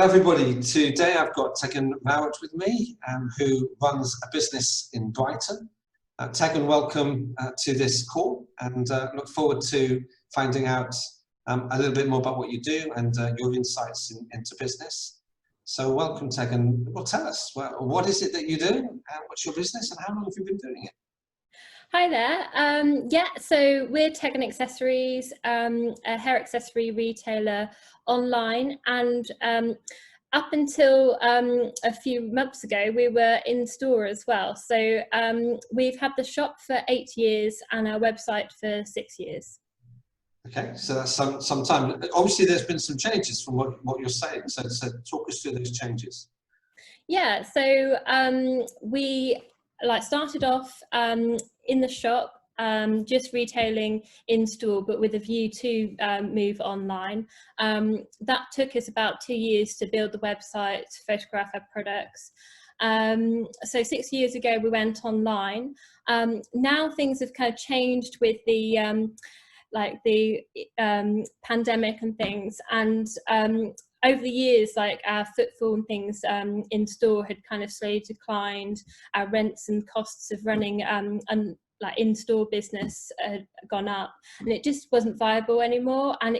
everybody. Today I've got Tegen with me, who runs a business in Brighton. Tegen, welcome to this call, and look forward to finding out a little bit more about what you do and your insights into business. So welcome, Tegen. Well, tell us, what is it that you do, and what's your business, and how long have you been doing it? Hi there. Yeah, so we're Tegen Accessories, a hair accessory retailer online, and up until a few months ago, we were in store as well. So we've had the shop for 8 years and our website for 6 years. Okay, so that's some time. Obviously, there's been some changes from what you're saying. So talk us through those changes. Yeah, so we started off in the shop, just retailing in store, but with a view to move online. That took us about 2 years to build the website, photograph our products. So 6 years ago we went online. Now things have kind of changed with the pandemic and things, and over the years, our footfall and things in store had kind of slowly declined. Our rents and costs of running in-store business had gone up, and it just wasn't viable anymore. And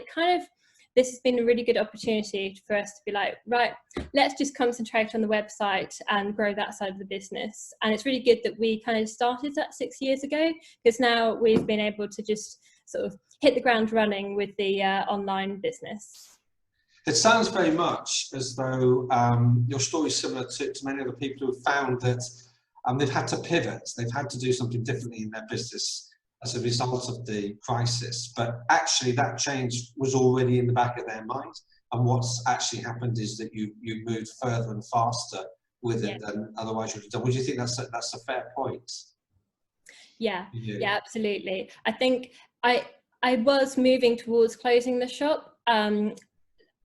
this has been a really good opportunity for us to be like, right, let's just concentrate on the website and grow that side of the business. And it's really good that we kind of started that 6 years ago, because now we've been able to just sort of hit the ground running with the online business. It sounds very much as though your story is similar to many other people who have found that they've had to pivot, they've had to do something differently in their business as a result of the crisis, but actually that change was already in the back of their mind, and what's actually happened is that you moved further and faster with it than otherwise you would have done. Would you think that's a fair point? Yeah, absolutely. I think I was moving towards closing the shop.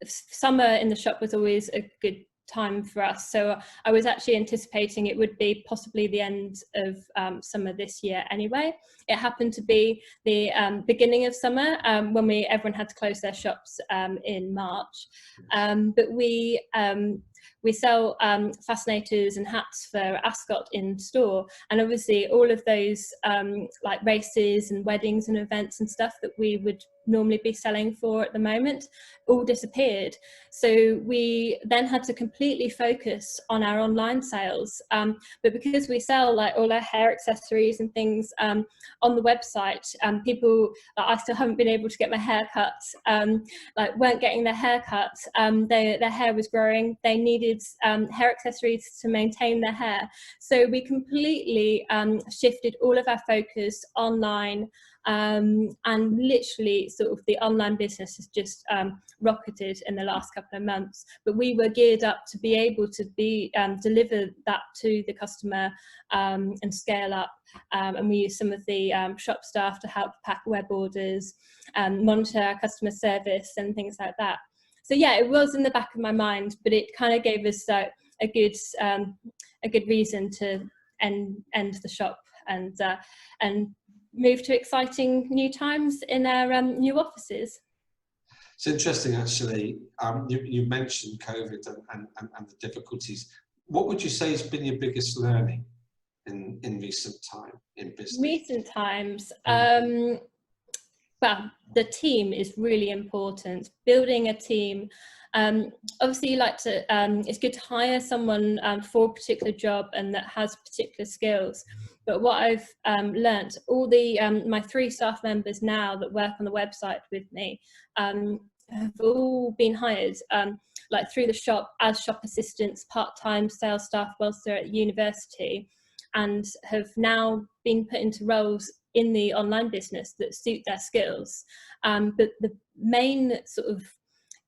Summer in the shop was always a good time for us, so I was actually anticipating it would be possibly the end of summer this year anyway. It happened to be the beginning of summer when everyone had to close their shops in March, but we sell fascinators and hats for Ascot in store, and obviously all of those like races and weddings and events and stuff that we would normally be selling for at the moment all disappeared. So we then had to completely focus on our online sales, but because we sell like all our hair accessories and things on the website, people, I still haven't been able to get my hair cut, weren't getting their hair cut. Their hair was growing, they needed hair accessories to maintain their hair, so we completely shifted all of our focus online. And literally sort of the online business has just rocketed in the last couple of months, but we were geared up to be able to deliver that to the customer and scale up, and we use some of the shop staff to help pack web orders and monitor our customer service and things like that. So yeah, it was in the back of my mind, but it kind of gave us a good reason to end the shop and move to exciting new times in our new offices. It's interesting, actually. You mentioned COVID and the difficulties. What would you say has been your biggest learning in recent time in business? Recent times, well, the team is really important. Building a team. Obviously, you like to. It's good to hire someone for a particular job and that has particular skills. But what I've learnt, all the my 3 staff members now that work on the website with me have all been hired through the shop as shop assistants, part-time sales staff whilst they're at university, and have now been put into roles in the online business that suit their skills. But the main sort of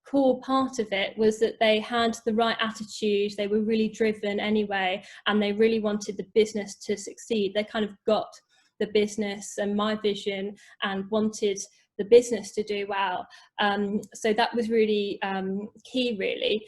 core part of it was that they had the right attitude, they were really driven anyway, and they really wanted the business to succeed. They kind of got the business and my vision and wanted the business to do well. So that was really key, really.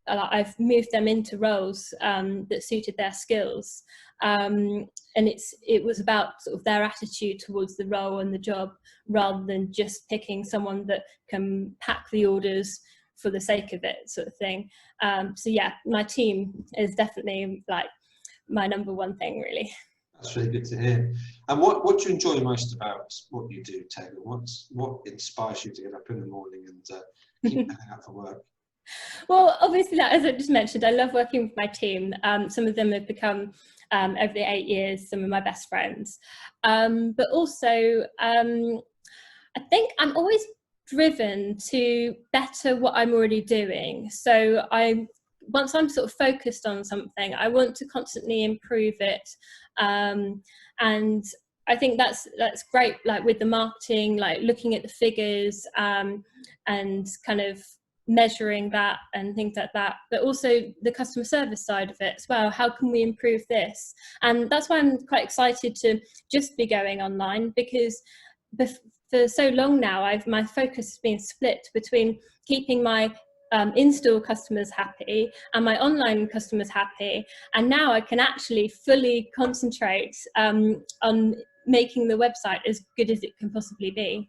I've moved them into roles that suited their skills, and it was about sort of their attitude towards the role and the job, rather than just picking someone that can pack the orders for the sake of it, sort of thing. So yeah, my team is definitely like my number one thing, really. That's really good to hear. And what do you enjoy most about what you do, Taylor? What inspires you to get up in the morning and keep going out for work? Well, obviously, as I just mentioned, I love working with my team. Some of them have become, over the 8 years, some of my best friends. But also, I think I'm always driven to better what I'm already doing. So once I'm sort of focused on something, I want to constantly improve it. And I think that's great, like with the marketing, like looking at the figures, and kind of measuring that and things like that, but also the customer service side of it as well. How can we improve this? And that's why I'm quite excited to just be going online, because for so long now my focus has been split between keeping my in-store customers happy and my online customers happy, and now I can actually fully concentrate on making the website as good as it can possibly be.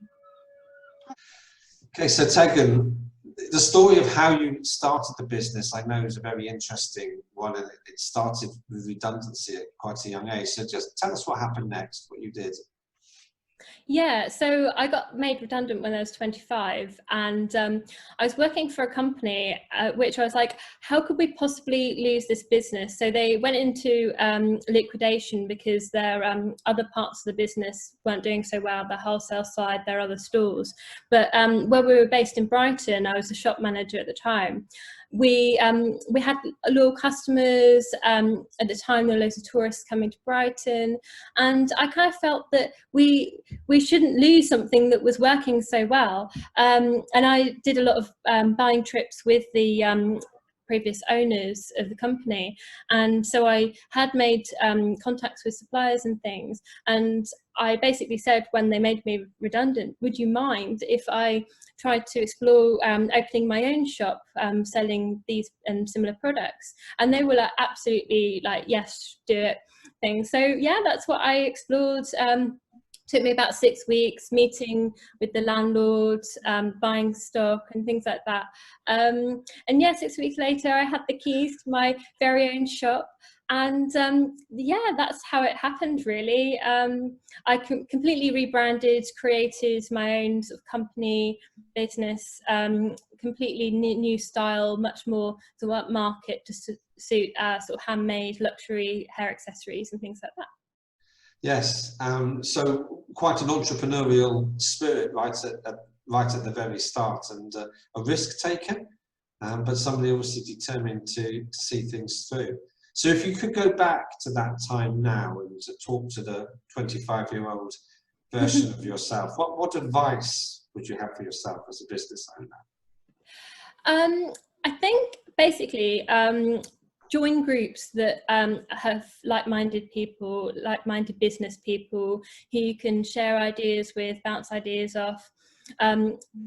Okay, so Tegen, the story of how you started the business, I know, is a very interesting one, and it started with redundancy at quite a young age. So just tell us what happened next, what you did. Yeah, so I got made redundant when I was 25, and I was working for a company which I was like, how could we possibly lose this business? So they went into liquidation because their other parts of the business weren't doing so well, the wholesale side, their other stores. But where we were based in Brighton, I was the shop manager at the time. We had loyal customers. At the time, there were loads of tourists coming to Brighton, and I kind of felt that we shouldn't lose something that was working so well. And I did a lot of buying trips with the previous owners of the company, and so I had made contacts with suppliers and things, and I basically said, when they made me redundant, would you mind if I tried to explore opening my own shop, selling these and similar products? And they were like, absolutely, like, yes, do it thing. So yeah, that's what I explored. Took me about 6 weeks, meeting with the landlord, buying stock and things like that. And yeah, 6 weeks later, I had the keys to my very own shop. And yeah, that's how it happened, really. I completely rebranded, created my own sort of company, business, completely new style, much more to what market, just to suit sort of handmade luxury hair accessories and things like that. Yes, so quite an entrepreneurial spirit right at the very start, and a risk taker, but somebody obviously determined to see things through. So if you could go back to that time now and to talk to the 25-year-old version of yourself, what advice would you have for yourself as a business owner? I think basically join groups that have like-minded people, like-minded business people who you can share ideas with, bounce ideas off.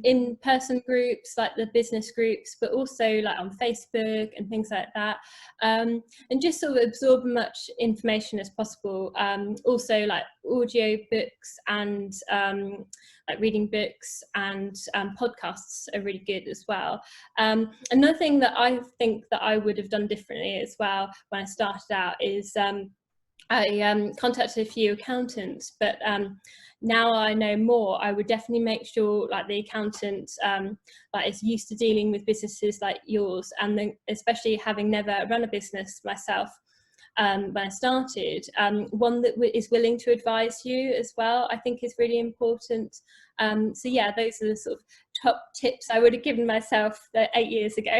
In-person groups like the business groups, but also like on Facebook and things like that, and just sort of absorb as much information as possible. Also like audio books and like reading books, and podcasts are really good as well. Another thing that I think that I would have done differently as well when I started out is I contacted a few accountants, but now I know more, I would definitely make sure like the accountant like is used to dealing with businesses like yours, and then especially having never run a business myself when I started, one that is willing to advise you as well, I think is really important. So yeah, those are the sort of top tips I would have given myself 8 years ago.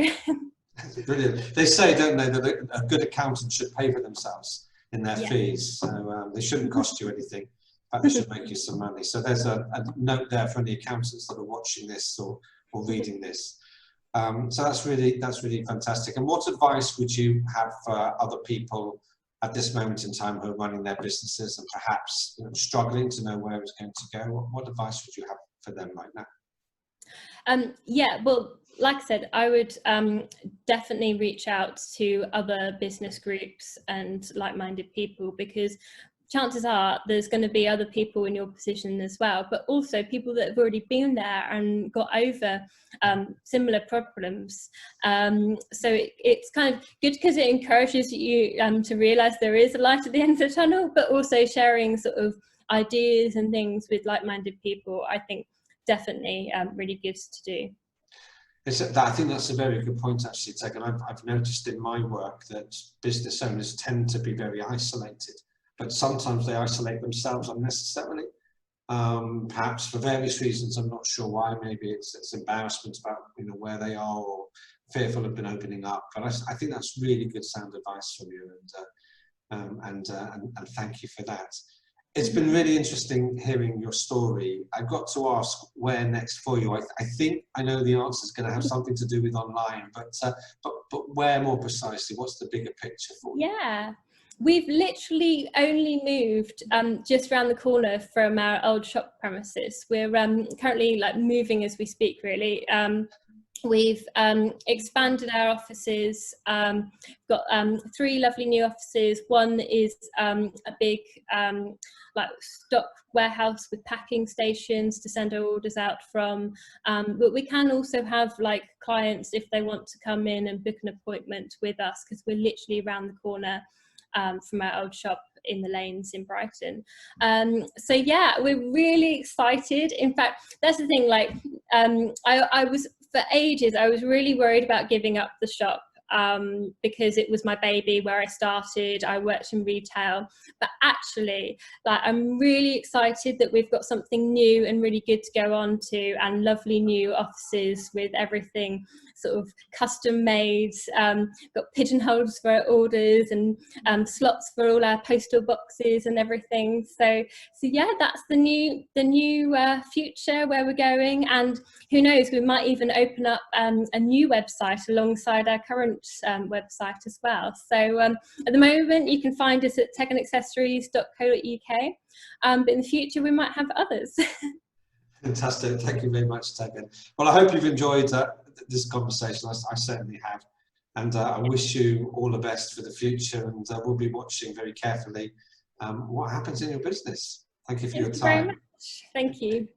Brilliant. They say, don't they, that a good accountant should pay for themselves in their fees, so they shouldn't cost you anything. In fact, they should make you some money. So there's a note there for any accountants that are watching this or reading this. So that's really fantastic. And what advice would you have for other people at this moment in time who are running their businesses and perhaps struggling to know where it's going to go? What advice would you have for them right now? Yeah, well, like I said, I would definitely reach out to other business groups and like-minded people, because chances are there's going to be other people in your position as well, but also people that have already been there and got over similar problems. So it's kind of good because it encourages you to realize there is a light at the end of the tunnel, but also sharing sort of ideas and things with like-minded people, I think definitely really good to do. I think that's a very good point, actually, Tegen. I've noticed in my work that business owners tend to be very isolated, but sometimes they isolate themselves unnecessarily, perhaps for various reasons. I'm not sure why. Maybe it's embarrassment about where they are, or fearful of been opening up. But I think that's really good sound advice from you, and thank you for that. It's been really interesting hearing your story. I've got to ask where next for you. I think I know the answer is going to have something to do with online, but where more precisely? What's the bigger picture for you? Yeah, we've literally only moved just around the corner from our old shop premises. We're currently moving as we speak, really. We've expanded our offices, got 3 lovely new offices. One is a big stock warehouse with packing stations to send our orders out from, but we can also have clients if they want to come in and book an appointment with us, because we're literally around the corner from our old shop in the lanes in Brighton. So yeah, we're really excited. In fact, that's the thing, I was, for ages, I was really worried about giving up the shop because it was my baby, where I started. I worked in retail, but actually I'm really excited that we've got something new and really good to go on to, and lovely new offices with everything sort of custom made, got pigeonholes for our orders and slots for all our postal boxes and everything. So yeah, that's the new future where we're going, and who knows, we might even open up a new website alongside our current website as well. So at the moment you can find us at tegenaccessories.co.uk, but in the future we might have others. Fantastic, thank you very much, Tegen. Well, I hope you've enjoyed this conversation. I certainly have, and I wish you all the best for the future, and we'll be watching very carefully what happens in your business. Thank you for your time. Thank you very much. Thank you.